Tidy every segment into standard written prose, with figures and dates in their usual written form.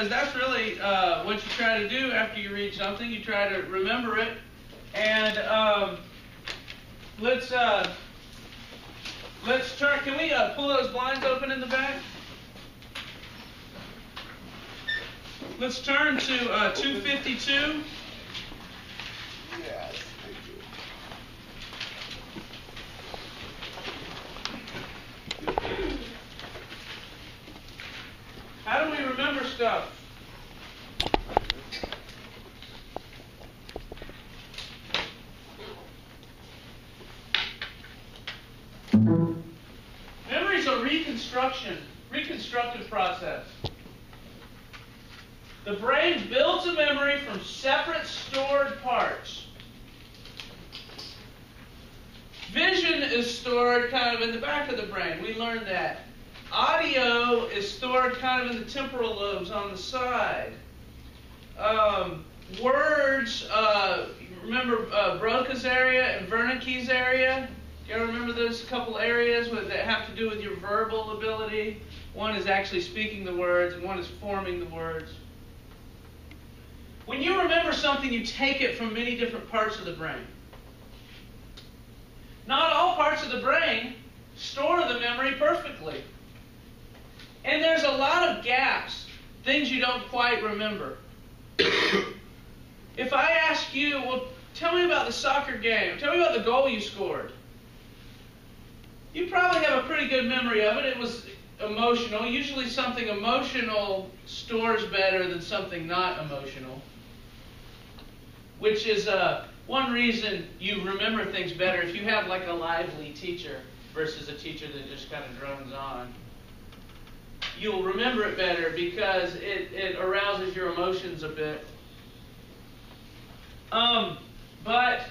That's really what you try to do after you read something. You try to remember it. And let's turn. Can we pull those blinds open in the back? Let's turn to 252. Yes, thank you. How do we remember stuff? Memory is a reconstructive process. The brain builds a memory from separate stored parts. Vision is stored kind of in the back of the brain. We learned that. Audio is stored kind of in the temporal lobes on the side. Words, remember Broca's area and Wernicke's area? Do you ever remember those couple areas that have to do with your verbal ability? One is actually speaking the words, and one is forming the words. When you remember something, you take it from many different parts of the brain. Not all parts of the brain store the memory perfectly. And there's a lot of gaps, things you don't quite remember. If I ask you, well, tell me about the soccer game, tell me about the goal you scored. You probably have a pretty good memory of it. It was emotional. Usually something emotional stores better than something not emotional. Which is one reason you remember things better if you have like a lively teacher versus a teacher that just kind of drones on. You'll remember it better because it arouses your emotions a bit. But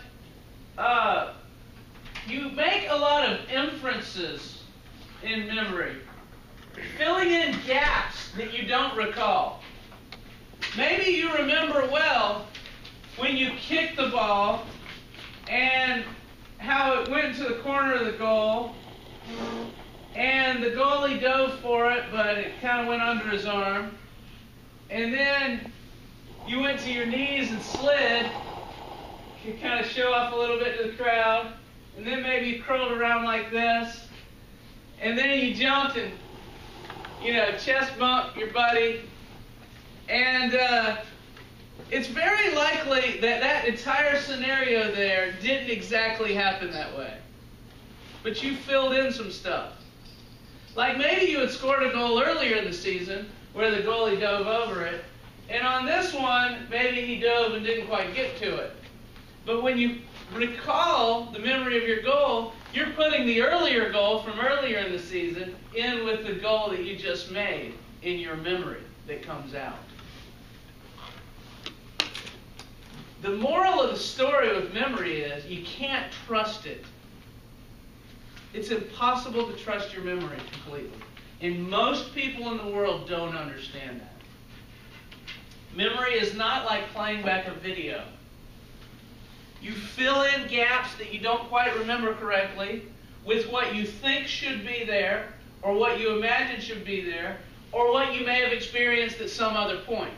you make a lot of inferences in memory, filling in gaps that you don't recall. Maybe you remember well when you kicked the ball and how it went to the corner of the goal, and the goalie dove for it, but it kind of went under his arm. And then you went to your knees and slid to kind of show off a little bit to the crowd. And then maybe you curled around like this. And then you jumped and, chest bumped your buddy. And it's very likely that that entire scenario there didn't exactly happen that way. But you filled in some stuff. Like maybe you had scored a goal earlier in the season where the goalie dove over it. And on this one, maybe he dove and didn't quite get to it. But when you recall the memory of your goal, you're putting the earlier goal from earlier in the season in with the goal that you just made in your memory that comes out. The moral of the story with memory is you can't trust it. It's impossible to trust your memory completely. And most people in the world don't understand that. Memory is not like playing back a video. You fill in gaps that you don't quite remember correctly with what you think should be there, or what you imagine should be there, or what you may have experienced at some other point.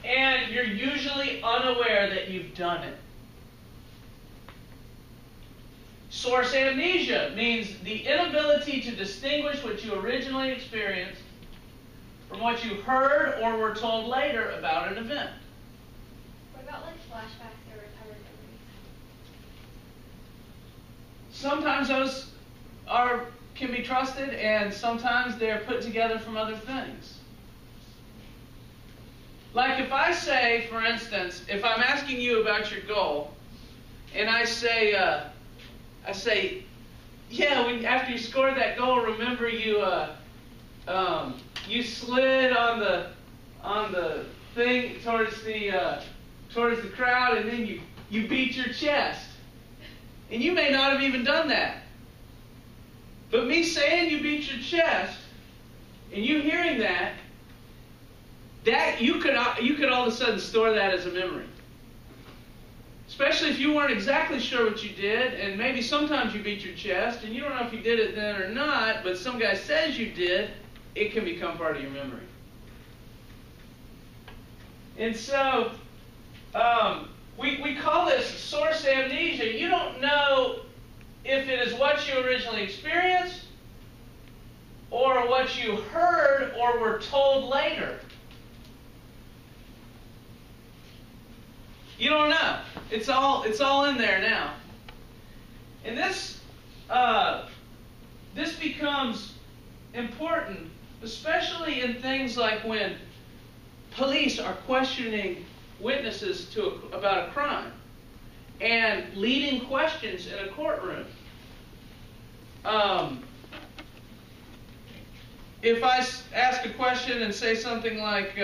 And you're usually unaware that you've done it. Source amnesia means the inability to distinguish what you originally experienced from what you heard or were told later about an event. What about like flashbacks or recovered memories? Sometimes those can be trusted, and sometimes they're put together from other things. Like if I say, for instance, if I'm asking you about your goal, and I say, yeah, after you scored that goal, remember you slid on the thing towards the crowd, and then you beat your chest, and you may not have even done that. But me saying you beat your chest, and you hearing that you could all of a sudden store that as a memory. Especially if you weren't exactly sure what you did, and maybe sometimes you beat your chest, and you don't know if you did it then or not, but some guy says you did, it can become part of your memory. And so, we call this source amnesia. You don't know if it is what you originally experienced, or what you heard or were told later. You don't know. It's all in there now. And this becomes important, especially in things like when police are questioning witnesses about a crime and leading questions in a courtroom. If I ask a question and say something like,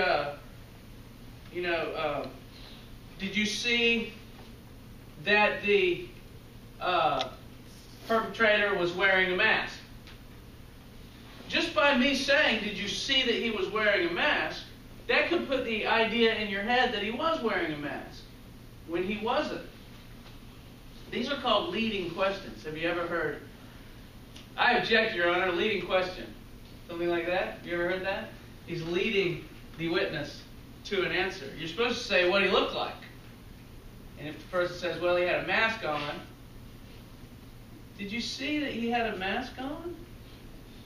did you see that the perpetrator was wearing a mask? Just by me saying, did you see that he was wearing a mask, that could put the idea in your head that he was wearing a mask when he wasn't. These are called leading questions. Have you ever heard, I object, Your Honor, leading question? Something like that? You ever heard that? He's leading the witness to an answer. You're supposed to say what he looked like. And if the person says, well, he had a mask on, did you see that he had a mask on?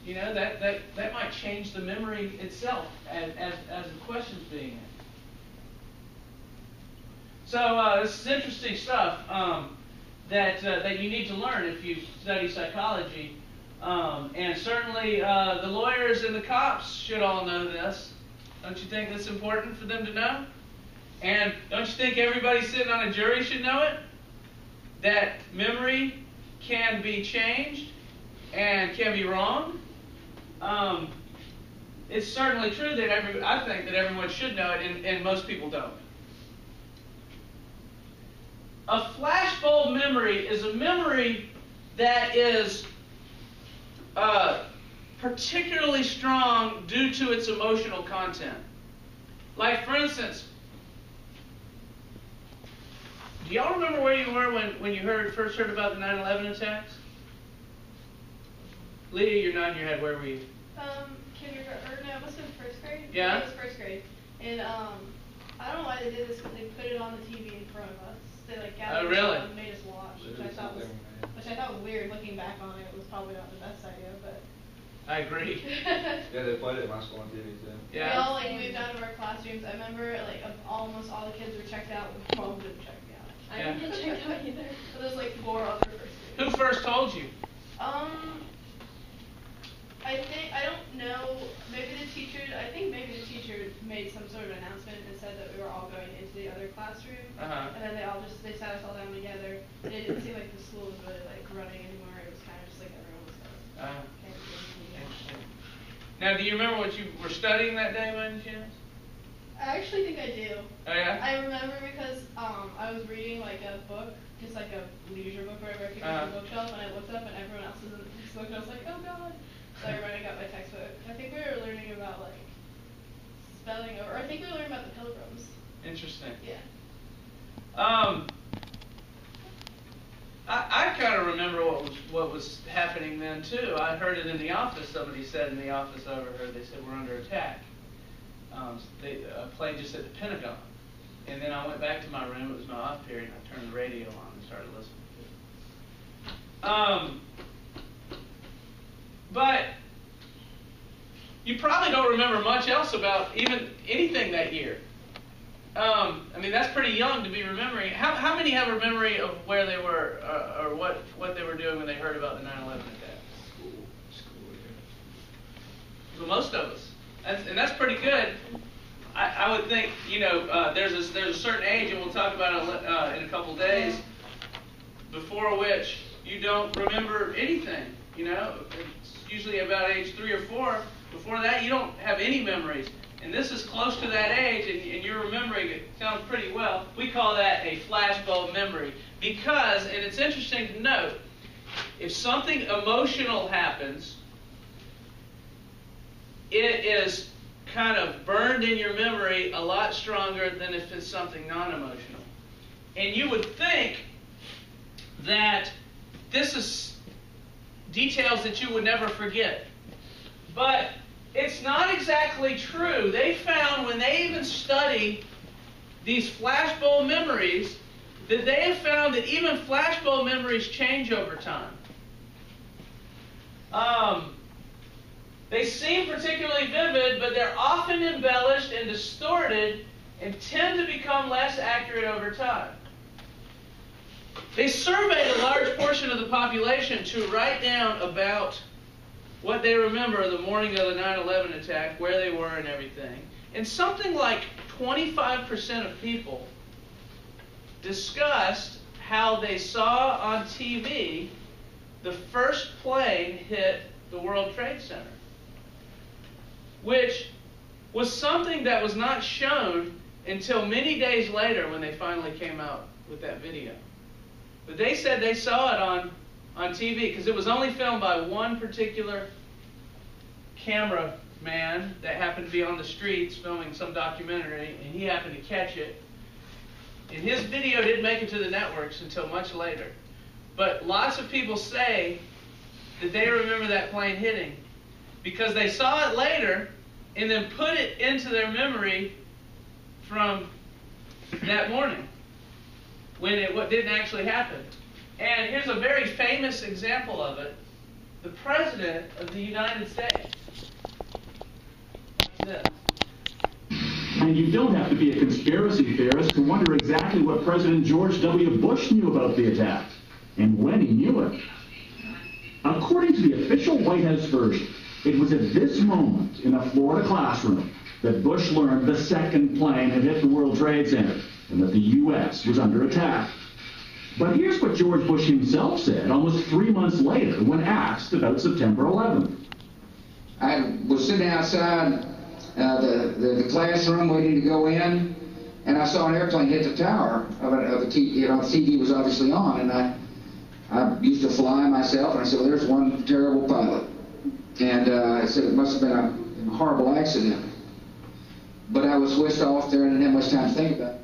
You know, that might change the memory itself as the question's being asked. So this is interesting stuff that you need to learn if you study psychology. And certainly the lawyers and the cops should all know this. Don't you think that's important for them to know? And don't you think everybody sitting on a jury should know it? That memory can be changed and can be wrong. It's certainly true that I think that everyone should know it, and most people don't. A flashbulb memory is a memory that is particularly strong due to its emotional content. Like, for instance, do y'all remember where you were when you first heard about the 9/11 attacks? Leah, you're nodding your head. Where were you? Kindergarten, no, it must have been first grade. Yeah? It was first grade. And I don't know why they did this, but they put it on the TV in front of us. They gathered really? and made us watch, which I thought was weird. Looking back on it, it was probably not the best idea, but. I agree. Yeah, they played it in my school on TV too. Yeah. We all moved out of our classrooms. I remember almost all the kids were checked out, but mom didn't check me out. I didn't get checked out either. But there was 4 other first graders. Who first told you? I don't know, maybe the teacher made some sort of announcement and said that we were all going into the other classroom. Uh-huh. And then they sat us all down together. And it didn't seem like the school was really running anymore. It was kind of just everyone was Interesting. Now, do you remember what you were studying that day by any chance? I actually think I do. Oh, yeah? I remember because I was reading a book, just a leisure book, whatever I picked up from the bookshelf, and I looked up and everyone else was in this book, and I was like, oh god. So I ran and got my textbook. I think we were learning about spelling, or I think we were learning about the Pilgrims. Interesting. Yeah. I kind of remember what was happening then too. I heard it in the office. Somebody said in the office I overheard. They said we're under attack. A plane just hit the Pentagon, and then I went back to my room. It was my off period. And I turned the radio on and started listening to it. But you probably don't remember much else about even anything that year. That's pretty young to be remembering. How many have a memory of where they were or what they were doing when they heard about the 9/11 attack? School year. Well, most of us. And that's pretty good. I would think, there's a certain age, and we'll talk about it in a couple days, before which you don't remember anything. It's usually about age 3 or 4. Before that, you don't have any memories. And this is close to that age, and you're remembering it sounds pretty well. We call that a flashbulb memory. Because, and it's interesting to note, if something emotional happens, it is kind of burned in your memory a lot stronger than if it's something non-emotional. And you would think that this is details that you would never forget. But it's not exactly true. They found when they even study these flashbulb memories that they have found that even flashbulb memories change over time. They seem particularly vivid, but they're often embellished and distorted and tend to become less accurate over time. They surveyed a large portion of the population to write down about what they remember the morning of the 9/11 attack, where they were and everything. And something like 25% of people discussed how they saw on TV the first plane hit the World Trade Center, which was something that was not shown until many days later when they finally came out with that video. But they said they saw it on TV because it was only filmed by one particular cameraman that happened to be on the streets filming some documentary, and he happened to catch it. And his video didn't make it to the networks until much later. But lots of people say that they remember that plane hitting because they saw it later and then put it into their memory from that morning when it didn't actually happen. And here's a very famous example of it. The President of the United States. This. And you don't have to be a conspiracy theorist to wonder exactly what President George W. Bush knew about the attack and when he knew it. According to the official White House version, it was at this moment in a Florida classroom that Bush learned the second plane had hit the World Trade Center and that the U.S. was under attack. But here's what George Bush himself said almost 3 months later when asked about September 11th. I was sitting outside the classroom waiting to go in, and I saw an airplane hit the tower of a TV. You know, the TV was obviously on, and I used to fly myself, and I said, well, there's one terrible pilot. And I said it must have been a horrible accident. But I was whisked off there and didn't have much time to think about it.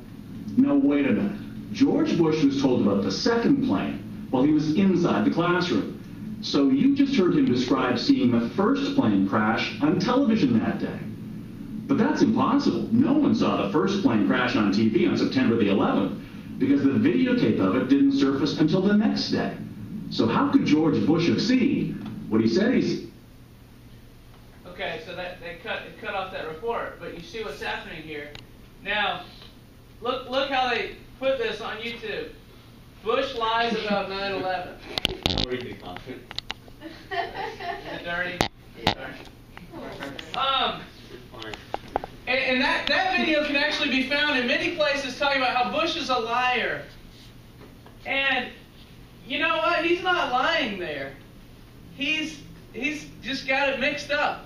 No, wait a minute. George Bush was told about the second plane while he was inside the classroom. So you just heard him describe seeing the first plane crash on television that day. But that's impossible. No one saw the first plane crash on TV on September the 11th because the videotape of it didn't surface until the next day. So how could George Bush have seen what he said he's... Okay, so they cut off that report, but you see what's happening here. Now, look how they put this on YouTube. Bush lies about 9/11. I'll read the comments. Is it dirty? Yeah. Sorry. And that video can actually be found in many places talking about how Bush is a liar. And you know what? He's not lying there. He's just got it mixed up.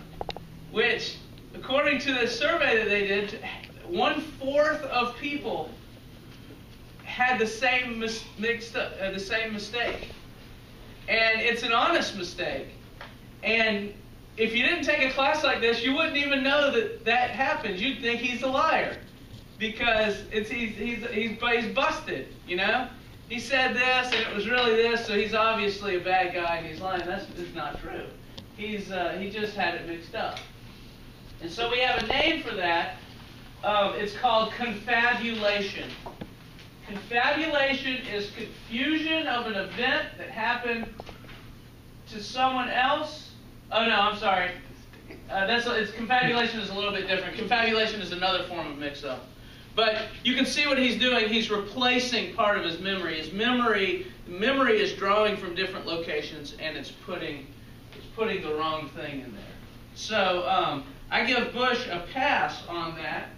Which, according to the survey that they did, 1/4 of people had the same the same mistake, and it's an honest mistake. And if you didn't take a class like this, you wouldn't even know that happens. You'd think he's a liar because he's busted. You know, he said this and it was really this, so he's obviously a bad guy and he's lying. That's not true. He just had it mixed up. And so we have a name for that. It's called confabulation. Confabulation is confusion of an event that happened to someone else. Oh no, I'm sorry. Confabulation is a little bit different. Confabulation is another form of mix-up. But you can see what he's doing. He's replacing part of his memory. His memory is drawing from different locations, and it's putting the wrong thing in there. So I give Bush a pass on that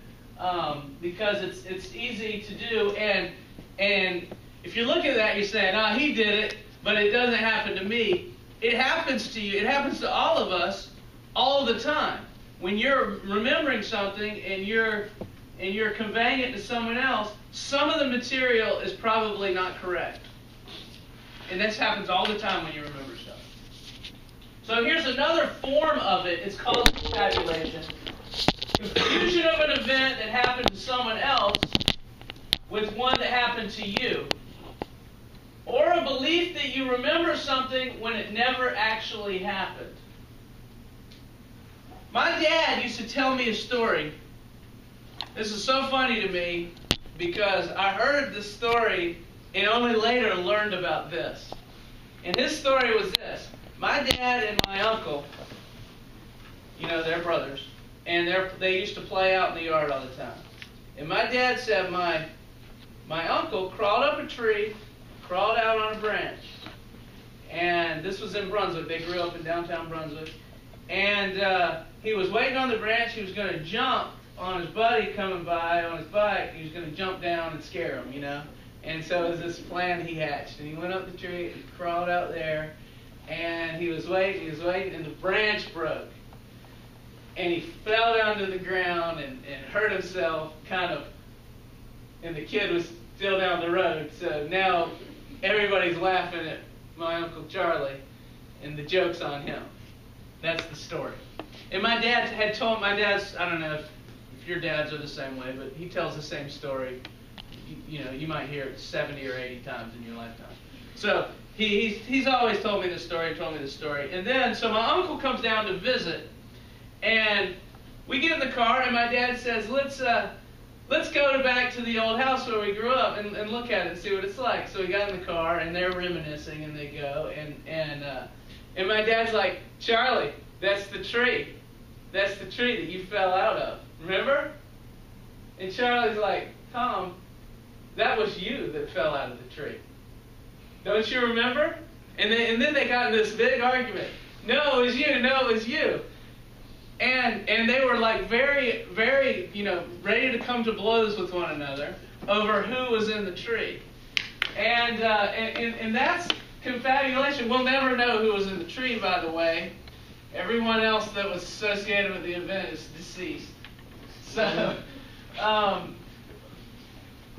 because it's easy to do. And if you look at that, you say, "No, he did it, but it doesn't happen to me." It happens to you. It happens to all of us all the time. When you're remembering something and you're conveying it to someone else, some of the material is probably not correct. And this happens all the time when you remember stuff. So here's another form of it. It's called tabulation. Confusion of an event that happened to someone else with one that happened to you. Or a belief that you remember something when it never actually happened. My dad used to tell me a story. This is so funny to me because I heard this story and only later learned about this. And his story was this. My dad and my uncle, you know, they're brothers, and they used to play out in the yard all the time. And my dad said my uncle crawled up a tree, crawled out on a branch. And this was in Brunswick. They grew up in downtown Brunswick. And he was waiting on the branch. He was going to jump on his buddy coming by on his bike. He was going to jump down and scare him, you know. And so it was this plan he hatched. And he went up the tree and crawled out there. And he was waiting, and the branch broke. And he fell down to the ground and hurt himself, kind of. And the kid was still down the road. So now everybody's laughing at my Uncle Charlie, and the joke's on him. That's the story. And my dad had told, I don't know if your dads are the same way, but he tells the same story. You know, you might hear it 70 or 80 times in your lifetime. So he's always told me this story, And then, so my uncle comes down to visit, and we get in the car, and my dad says, let's go back to the old house where we grew up and look at it and see what it's like. So we got in the car, and they're reminiscing, and they go, and my dad's like, Charlie, that's the tree. That's the tree that you fell out of. Remember? And Charlie's like, Tom, that was you that fell out of the tree. Don't you remember? And then they got in this big argument. No, it was you. No, it was you. And they were like very, very, you know, ready to come to blows with one another over who was in the tree. And that's confabulation. We'll never know who was in the tree, by the way. Everyone else that was associated with the event is deceased. So,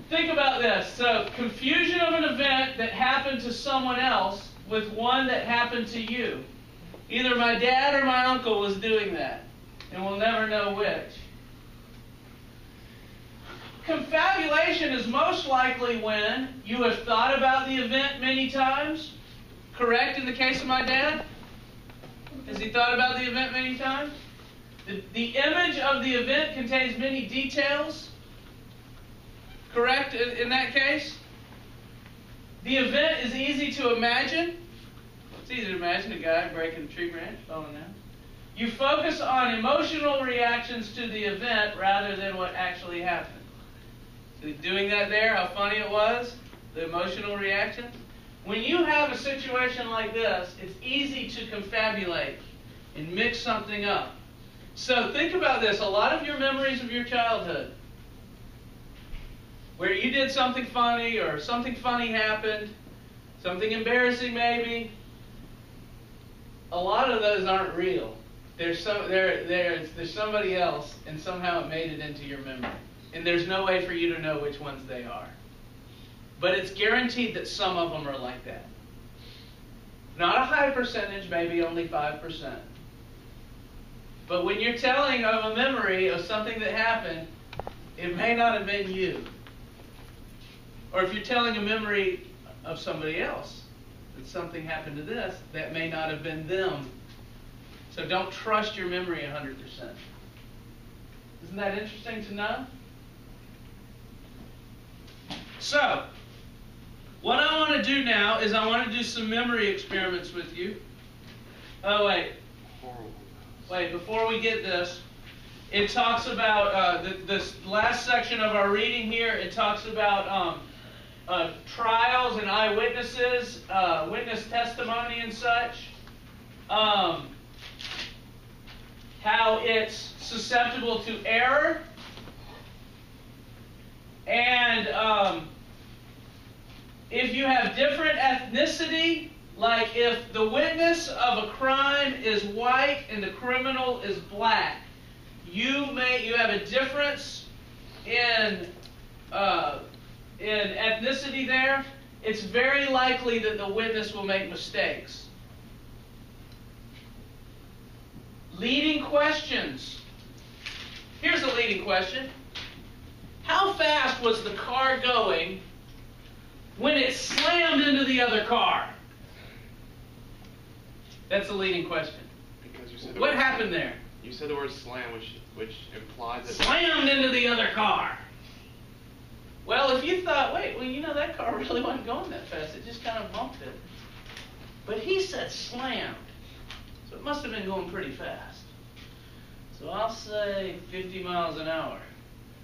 think about this. So, confusion of an event that happened to someone else with one that happened to you. Either my dad or my uncle was doing that, and we'll never know which. Confabulation is most likely when you have thought about the event many times. Correct in the case of my dad? Has he thought about the event many times? The image of the event contains many details. Correct in that case? The event is easy to imagine. It's easy to imagine a guy breaking a tree branch, falling down. You focus on emotional reactions to the event rather than what actually happened. So doing that there, how funny it was, the emotional reaction. When you have a situation like this, it's easy to confabulate and mix something up. So think about this. A lot of your memories of your childhood, where you did something funny or something funny happened, something embarrassing maybe, a lot of those aren't real. There's somebody else, and somehow it made it into your memory. And there's no way for you to know which ones they are. But it's guaranteed that some of them are like that. Not a high percentage, maybe only 5%. But when you're telling of a memory of something that happened, it may not have been you. Or if you're telling a memory of somebody else, that something happened to this, that may not have been them. So don't trust your memory 100%. Isn't that interesting to know? So, what I want to do now is I want to do some memory experiments with you. Oh, wait. Wait, before we get this, it talks about, this last section of our reading here, it talks about trials and eyewitnesses, witness testimony and such. How it's susceptible to error. And if you have different ethnicity, like if the witness of a crime is white and the criminal is black, you have a difference in ethnicity there. It's very likely that the witness will make mistakes. Leading questions. Here's a leading question. How fast was the car going when it slammed into the other car? That's a leading question. Because you said what happened there? You said the word slam, which implies that... Slammed into the other car. Well, if you thought, wait, well, you know, that car really wasn't going that fast. It just kind of bumped it. But he said slammed. So it must have been going pretty fast. So I'll say 50 miles an hour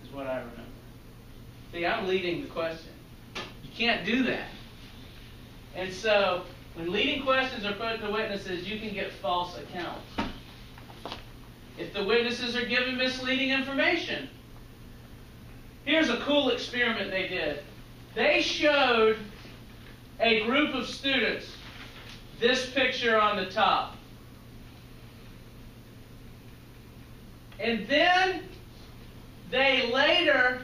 is what I remember. See, I'm leading the question. You can't do that. And so, when leading questions are put to witnesses, you can get false accounts. If the witnesses are given misleading information. Here's a cool experiment they did. They showed a group of students this picture on the top. And then they later,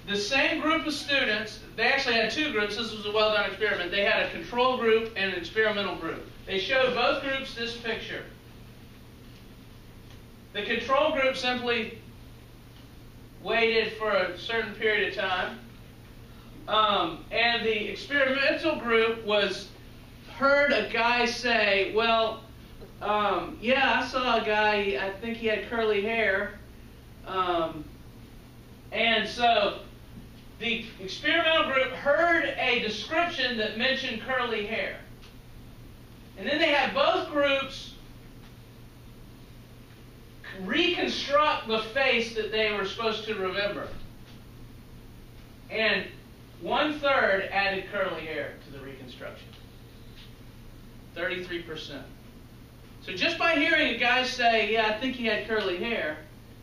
the same group of students, they actually had two groups. This was a well-done experiment. They had a control group and an experimental group. They showed both groups this picture. The control group simply waited for a certain period of time. And the experimental group heard a guy say, well, yeah, I saw a guy, I think he had curly hair. And so the experimental group heard a description that mentioned curly hair. And then they had both groups reconstruct the face that they were supposed to remember. And 1/3 added curly hair to the reconstruction. 33%. So just by hearing a guy say, yeah, I think he had curly hair,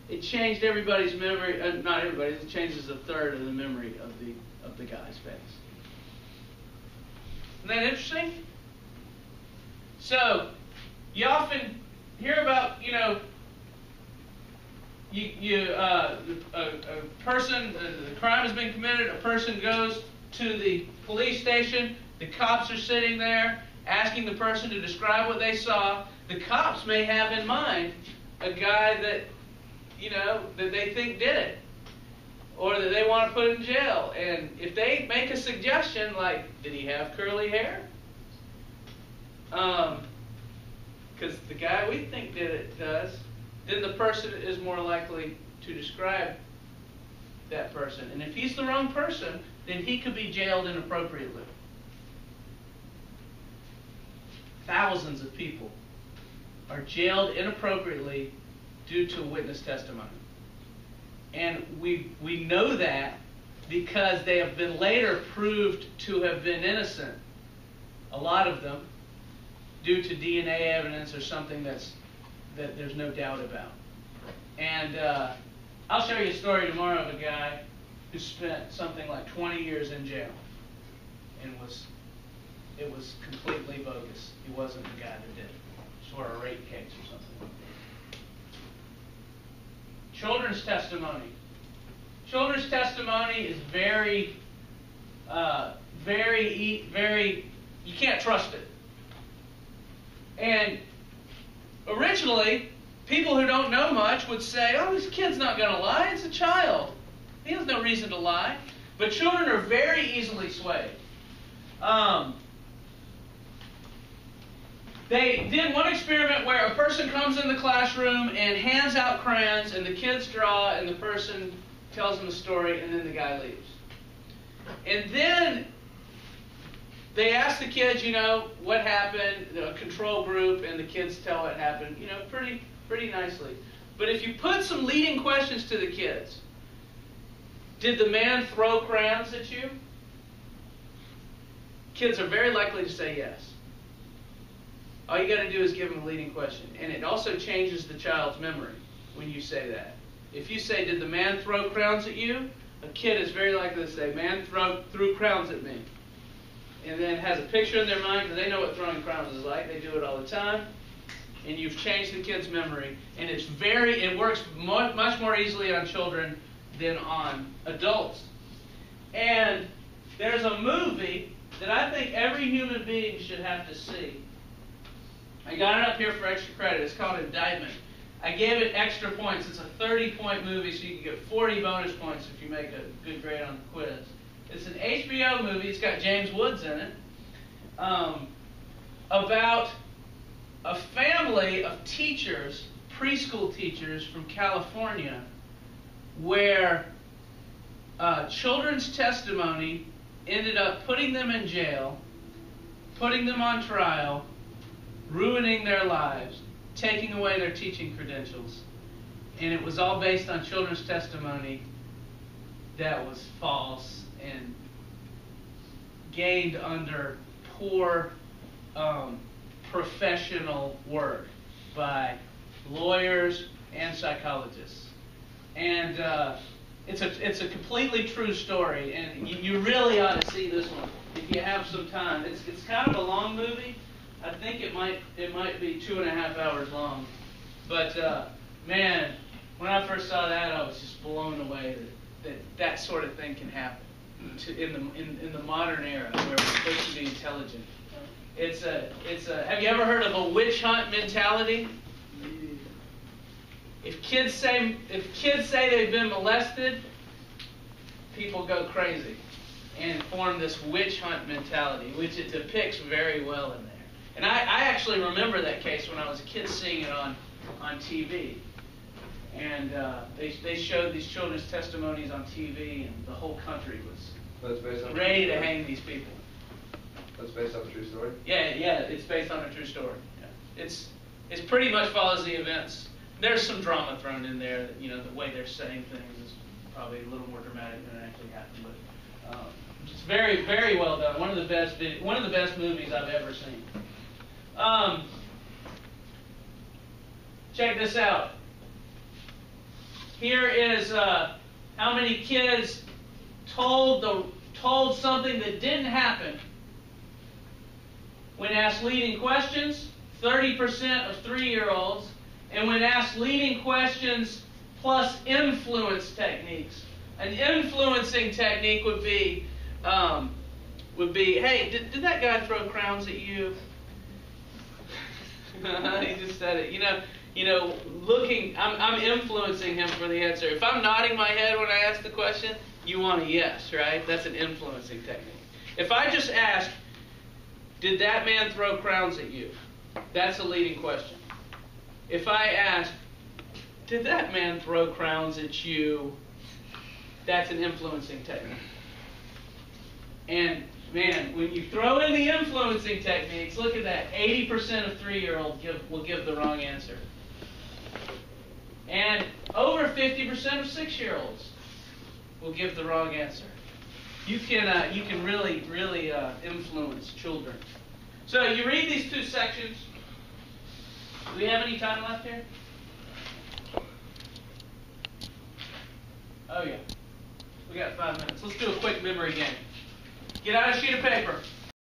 it changed everybody's memory, not everybody's, it changes 1/3 of the memory of the guy's face. Isn't that interesting? So, you often hear about, you know, a person, the crime has been committed, a person goes to the police station, the cops are sitting there asking the person to describe what they saw. The cops may have in mind a guy that, you know, that they think did it, or that they want to put in jail. And if they make a suggestion like, did he have curly hair? Because the guy we think did it does, then the person is more likely to describe that person. And if he's the wrong person, then he could be jailed inappropriately. Thousands of people are jailed inappropriately due to witness testimony. And we know that because they have been later proved to have been innocent, a lot of them, due to DNA evidence or something that there's no doubt about. And I'll show you a story tomorrow of a guy who spent something like 20 years in jail, and it was completely bogus. He wasn't the guy that did it. Sort of a rape case or something like that. Children's testimony. Children's testimony is very, you can't trust it. And originally, people who don't know much would say, oh, this kid's not going to lie. It's a child. He has no reason to lie. But children are very easily swayed. They did one experiment where a person comes in the classroom and hands out crayons, and the kids draw, and the person tells them a story, and then the guy leaves. And then they ask the kids, you know, what happened, the control group, and the kids tell what happened, you know, pretty nicely. But if you put some leading questions to the kids, did the man throw crayons at you? Kids are very likely to say yes. All you got to do is give them a leading question. And it also changes the child's memory when you say that. If you say, did the man throw crayons at you? A kid is very likely to say, man threw crayons at me. And then has a picture in their mind because they know what throwing crayons is like. They do it all the time. And you've changed the kid's memory. And it works much more easily on children than on adults. And there's a movie that I think every human being should have to see. I got it up here for extra credit. It's called Indictment. I gave it extra points. It's a 30-point movie, so you can get 40 bonus points if you make a good grade on the quiz. It's an HBO movie. It's got James Woods in it. About a family of teachers preschool teachers from California where children's testimony ended up putting them in jail, putting them on trial, ruining their lives, taking away their teaching credentials. And it was all based on children's testimony that was false and gained under poor professional work by lawyers and psychologists. And it's a completely true story, and you really ought to see this one if you have some time. It's kind of a long movie. I think it might be 2.5 hours long. But man, when I first saw that, I was just blown away that sort of thing can happen in the modern era where we're supposed to be intelligent. Have you ever heard of a witch hunt mentality? If kids say they've been molested, people go crazy and form this witch hunt mentality, which it depicts very well in there. And I actually remember that case when I was a kid, seeing it on TV. And they showed these children's testimonies on TV, and the whole country was ready to hang these people. That's based on a true story? Yeah, it's based on a true story. Yeah. It's pretty much follows the events. There's some drama thrown in there. That, the way they're saying things is probably a little more dramatic than it actually happened. But it's very, very well done. One of the best movies I've ever seen. Check this out. Here is how many kids told something that didn't happen when asked leading questions. 30% of 3-year-olds. And when asked leading questions plus influence techniques. An influencing technique would be, hey, did that guy throw crowns at you? He just said it. Looking, I'm influencing him for the answer. If I'm nodding my head when I ask the question, you want a yes, right? That's an influencing technique. If I just ask, did that man throw crowns at you? That's a leading question. If I ask, did that man throw crowns at you? That's an influencing technique. And man, when you throw in the influencing techniques, look at that. 80% of 3-year-olds will give the wrong answer. And over 50% of 6-year-olds will give the wrong answer. You can really influence children. So you read these two sections. Do we have any time left here? Oh yeah. We got 5 minutes. Let's do a quick memory game. Get out a sheet of paper.